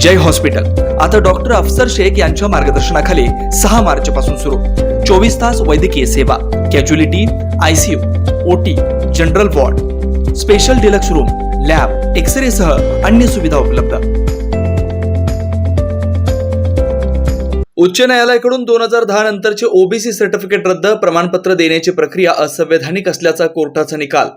जय hospital आता doctor अफसर शेख यांच्या मार्गदर्शनाखाली 6 मार्च पासून सुरू 24 तास वैद्यकीय सेवा, casualty, ICU, OT, general ward, special deluxe room, lab, x ray सह अन्य सुविधा उपलब्ध। उच्च न्यायालयाकडून 2010 नंतरचे ओबीसी सर्टिफिकेट रद्द, प्रमाणपत्र देण्याची प्रक्रिया असंवैधानिक असल्याचा कोर्टाचा निकाल।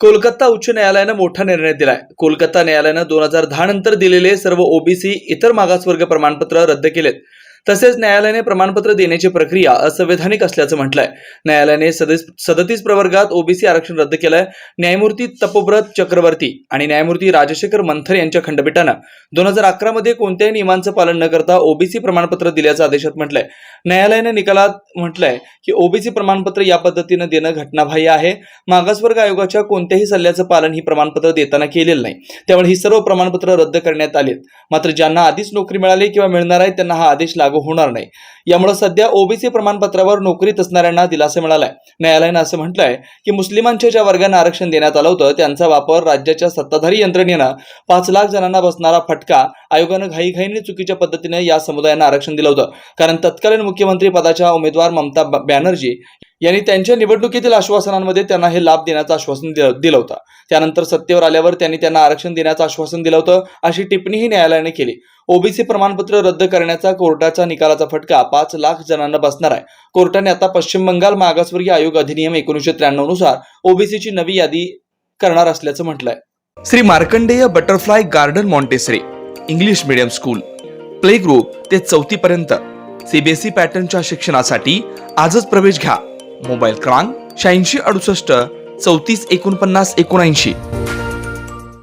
कोलकाता उच्च न्यायालयानं मोठा निर्णय दिलाय। कोलकाता न्यायालयानं 2010 नंतर दिलेले सर्व ओबीसी इतर मागासवर्ग प्रमाणपत्र रद्द केलेत। तसेच न्यायालयाने प्रमाणपत्र देण्याची प्रक्रिया असंवैधानिक असल्याचं म्हटलंय। न्यायालयाने 37 प्रवर्गात ओबीसी आरक्षण रद्द केलंय। न्यायमूर्ती तपोव्रत चक्रवर्ती आणि न्यायमूर्ती राजशेखर मंथर यांच्या खंडपीठानं 2011 मध्ये कोणत्याही नियमांचं पालन न करता ओबीसी प्रमाणपत्र दिल्याचं आदेशात म्हटलंय। न्यायालयाने निकालात म्हटलंय की ओबीसी प्रमाणपत्र या पद्धतीनं देणं घटनाबाह्य आहे। मागासवर्ग आयोगाच्या कोणत्याही सल्ल्याचं पालन ही प्रमाणपत्र देताना केलेलं नाही, त्यामुळे ही सर्व प्रमाणपत्र रद्द करण्यात आलीत। मात्र ज्यांना आधीच नोकरी मिळाली किंवा मिळणार आहे त्यांना हा आदेश लागू होणार नाही। यामुळे सध्या ओबीसी प्रमाणपत्रावर नोकरीत असणाऱ्यांना दिलासा मिळालाय। न्यायालयाने असं म्हटलंय की मुस्लिमांच्या ज्या वर्गांना आरक्षण देण्यात आलं होतं त्यांचा वापर राज्याच्या सत्ताधारी यंत्रणेनं 5 लाख जणांना बसणारा फटका आयोगानं घाईघाईने चुकीच्या पद्धतीने या समुदायांना आरक्षण दिलं होतं। कारण तत्कालीन मुख्यमंत्री पदाच्या उमेदवार ममता बॅनर्जी यांनी त्यांच्या निवडणुकीतील आश्वासनांमध्ये त्यांना हे लाभ देण्याचं आश्वासन दिलं होतं। त्यानंतर सत्तेवर आल्यावर त्यांनी त्यांना आरक्षण देण्याचं आश्वासन दिलं होतं, अशी टिप्पणीही न्यायालयाने केली। ओबीसी प्रमाणपत्र रद्द करण्याचा कोर्टाचा निकालाचा फटका 5 लाख जणांना बसणार आहे। कोर्टाने आता पश्चिम बंगाल मागासवर्गीय आयोग अधिनियम 1993 नुसार ओबीसीची नवी यादी करणार असल्याचं म्हटलंय। Shri Markandeya butterfly garden Montessori English medium school, play group ते 4थी पर्यंत सीबीएसई पॅटर्नच्या शिक्षणासाठी आजच प्रवेश घ्या। मोबाईल क्रमांक 8668 34 49 79।